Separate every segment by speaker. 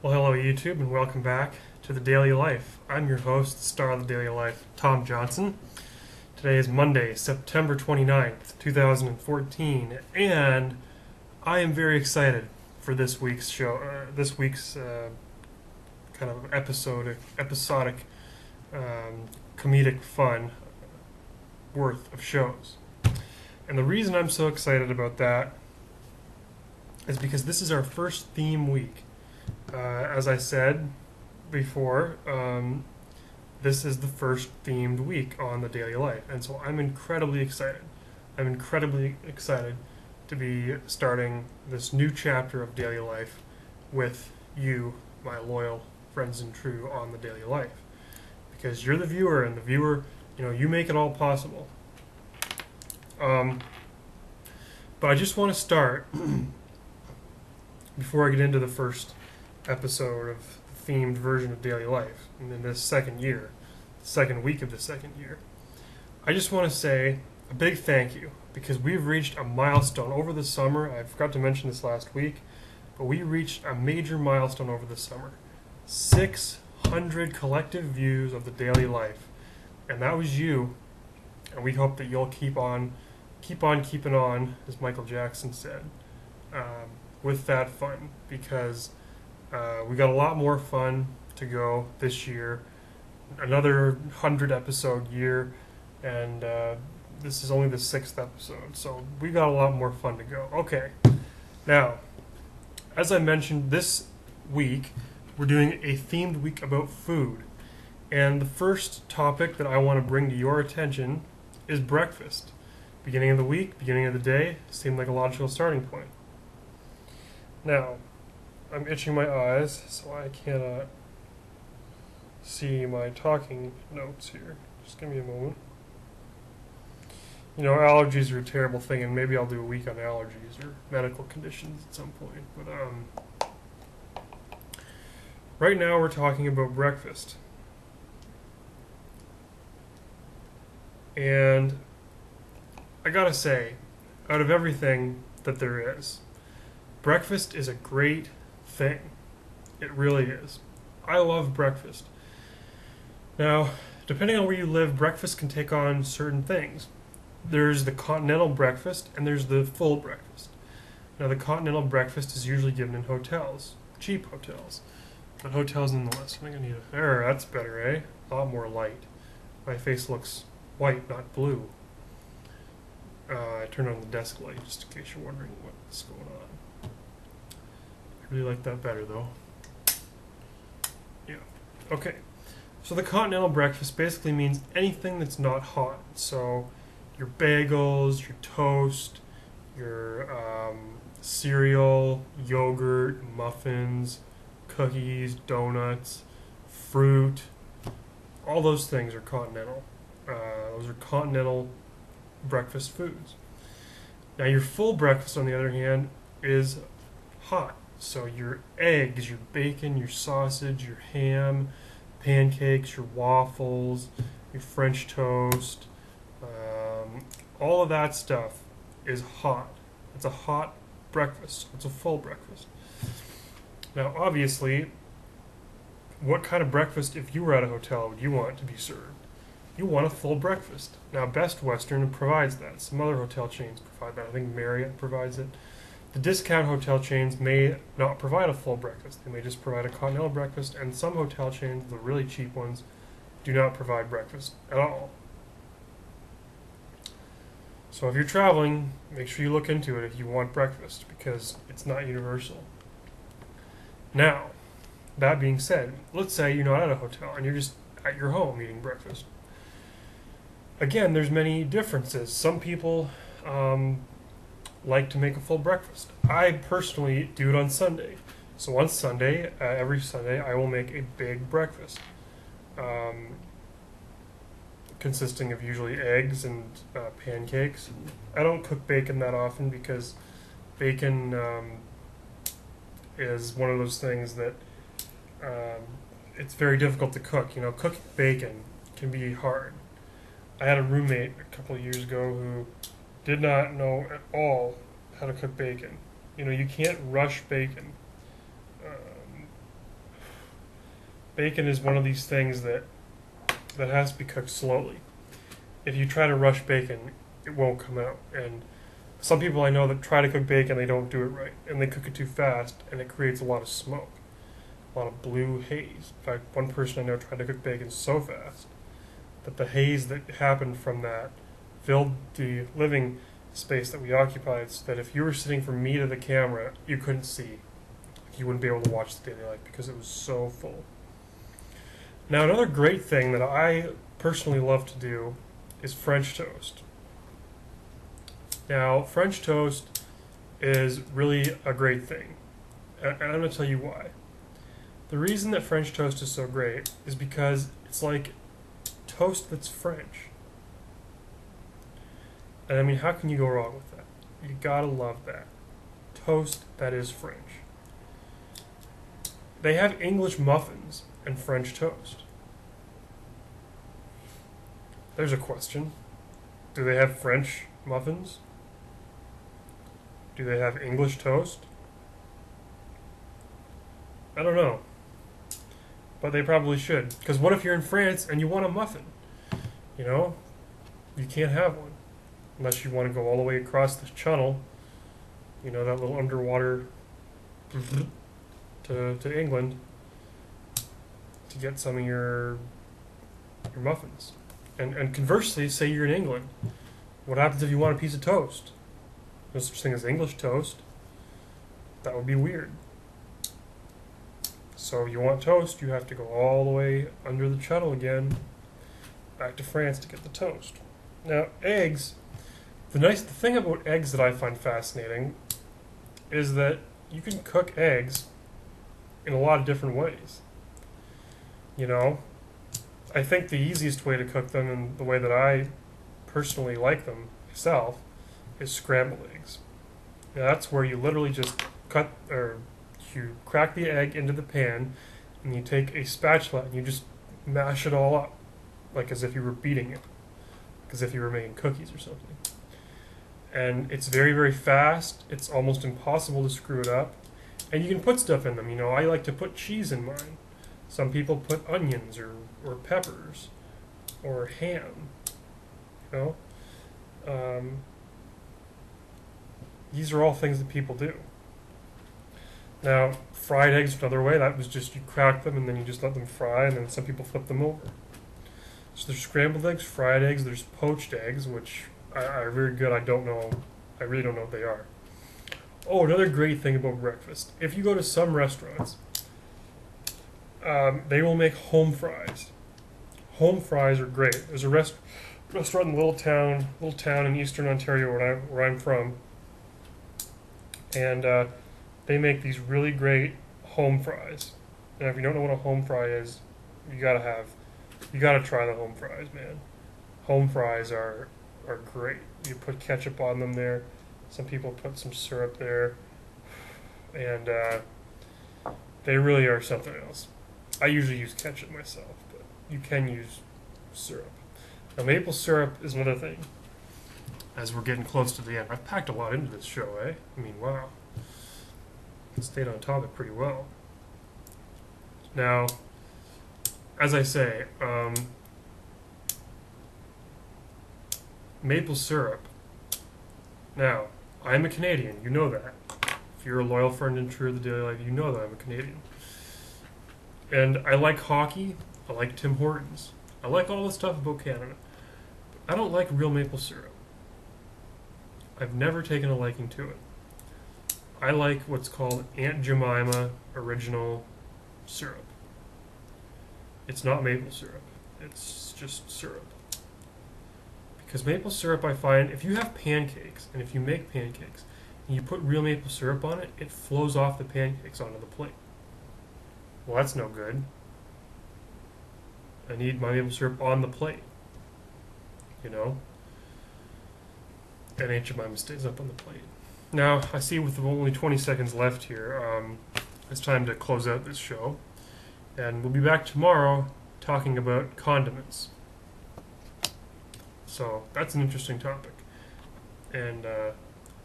Speaker 1: Well, hello YouTube, and welcome back to the Daily Life. I'm your host, star of the Daily Life, Tom Johnson. Today is Monday, September 29th, 2014, and I am very excited for this week's show. Kind of episodic, comedic fun worth of shows. And the reason I'm so excited about that is because this is our first theme week. As I said before, this is the first themed week on the Daily Life, and so I'm incredibly excited. I'm incredibly excited to be starting this new chapter of Daily Life with you, my loyal friends and true, on the Daily Life, because you're the viewer, and the viewer, you make it all possible. But I just want to start before I get into the first episode of the themed version of Daily Life in this second week of the second year. I just want to say a big thank you because we've reached a milestone over the summer. I forgot to mention this last week, but we reached a major milestone over the summer. 600 collective views of the Daily Life. And that was you. And we hope that you'll keep on keeping on, as Michael Jackson said, with that fun, because we got a lot more fun to go this year. Another 100 episode year, and this is only the 6th episode, so we got a lot more fun to go. Okay, now, as I mentioned, this week we're doing a themed week about food, and the first topic that I want to bring to your attention is breakfast. Beginning of the week, beginning of the day, seemed like a logical starting point. Now, I'm itching my eyes, so I cannot see my talking notes here. Just give me a moment. Allergies are a terrible thing, and maybe I'll do a week on allergies or medical conditions at some point. But right now we're talking about breakfast. And I gotta say, out of everything that there is, breakfast is a great thing. It really is. I love breakfast. Now, depending on where you live, breakfast can take on certain things. There's the continental breakfast and there's the full breakfast. Now, the continental breakfast is usually given in hotels, cheap hotels, but hotels nonetheless. I think I need there. That's better, eh? A lot more light. My face looks white, not blue. I turned on the desk light just in case you're wondering what's going on. I really like that better, though. Yeah. Okay. So the continental breakfast basically means anything that's not hot. So your bagels, your toast, your cereal, yogurt, muffins, cookies, donuts, fruit, all those things are continental. Those are continental breakfast foods. Now your full breakfast, on the other hand, is hot. So your eggs, your bacon, your sausage, your ham, pancakes, your waffles, your French toast, all of that stuff is hot. It's a hot breakfast. It's a full breakfast. Now, obviously, what kind of breakfast, if you were at a hotel, would you want to be served? You want a full breakfast. Now, Best Western provides that. Some other hotel chains provide that. I think Marriott provides it. The discount hotel chains may not provide a full breakfast. They may just provide a continental breakfast, and some hotel chains, the really cheap ones, do not provide breakfast at all. So if you're traveling, make sure you look into it if you want breakfast, because it's not universal. Now, that being said, let's say you're not at a hotel and you're just at your home eating breakfast. Again, there's many differences. Some people like to make a full breakfast. I personally do it on Sunday. So on Sunday, every Sunday, I will make a big breakfast, consisting of usually eggs and pancakes. I don't cook bacon that often because bacon is one of those things that it's very difficult to cook. Cooking bacon can be hard. I had a roommate a couple of years ago who did not know at all how to cook bacon. You can't rush bacon. bacon is one of these things that has to be cooked slowly. If you try to rush bacon, it won't come out. And some people I know that try to cook bacon, they don't do it right, and they cook it too fast, and it creates a lot of smoke, a lot of blue haze. In fact, one person I know tried to cook bacon so fast that the haze that happened from that filled the living space that we occupied, so that if you were sitting from me to the camera, you couldn't see. You wouldn't be able to watch the daily life because it was so full. Now, another great thing that I personally love to do is French toast. Now, French toast is really a great thing, and I'm going to tell you why. The reason that French toast is so great is because it's like toast that's French. And I mean, how can you go wrong with that? You gotta love that. Toast that is French. They have English muffins and French toast. There's a question. Do they have French muffins? Do they have English toast? I don't know. But they probably should. Because what if you're in France and you want a muffin? You know? You can't have one. Unless you want to go all the way across the channel. You know, that little underwater to England to get some of your muffins. And conversely, say you're in England. What happens if you want a piece of toast? There's such thing as English toast. That would be weird. So if you want toast, you have to go all the way under the channel again, back to France to get the toast. Now, eggs, the thing about eggs that I find fascinating is that you can cook eggs in a lot of different ways. You know, I think the easiest way to cook them, and the way that I personally like them myself, is scrambled eggs. Now, that's where you literally just you crack the egg into the pan, and you take a spatula and you just mash it all up, like as if you were beating it, as if you were making cookies or something. And it's very, very fast. It's almost impossible to screw it up. And you can put stuff in them. You know, I like to put cheese in mine. Some people put onions or peppers or ham. You know? These are all things that people do. Now, fried eggs another way. That was just you crack them and then you just let them fry, and then some people flip them over. So there's scrambled eggs, fried eggs, there's poached eggs, which are very good. I really don't know what they are. Oh, another great thing about breakfast. If you go to some restaurants, they will make home fries. Home fries are great. There's a restaurant in a little town in eastern Ontario where I'm from, and they make these really great home fries. And if you don't know what a home fry is, you gotta try the home fries, man. Home fries are great. You put ketchup on them there. Some people put some syrup there, and they really are something else. I usually use ketchup myself, but you can use syrup. Now, maple syrup is another thing. As we're getting close to the end, I've packed a lot into this show, eh? I mean, wow. Stayed on topic pretty well. Now, as I say, maple syrup. Now, I'm a Canadian, you know that. If you're a loyal friend and true to the daily life, you know that I'm a Canadian. And I like hockey, I like Tim Hortons, I like all the stuff about Canada. But I don't like real maple syrup. I've never taken a liking to it. I like what's called Aunt Jemima original syrup. It's not maple syrup. It's just syrup. Because maple syrup, I find, if you have pancakes, and if you make pancakes, and you put real maple syrup on it, it flows off the pancakes onto the plate. Well, that's no good. I need my maple syrup on the plate. You know? And Aunt Jemima stays up on the plate. Now, I see with only 20 seconds left here, it's time to close out this show. And we'll be back tomorrow talking about condiments. So, that's an interesting topic. And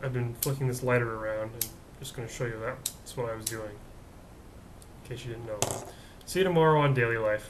Speaker 1: I've been flicking this lighter around and just going to show you that. That's what I was doing. In case you didn't know. See you tomorrow on Daily Life.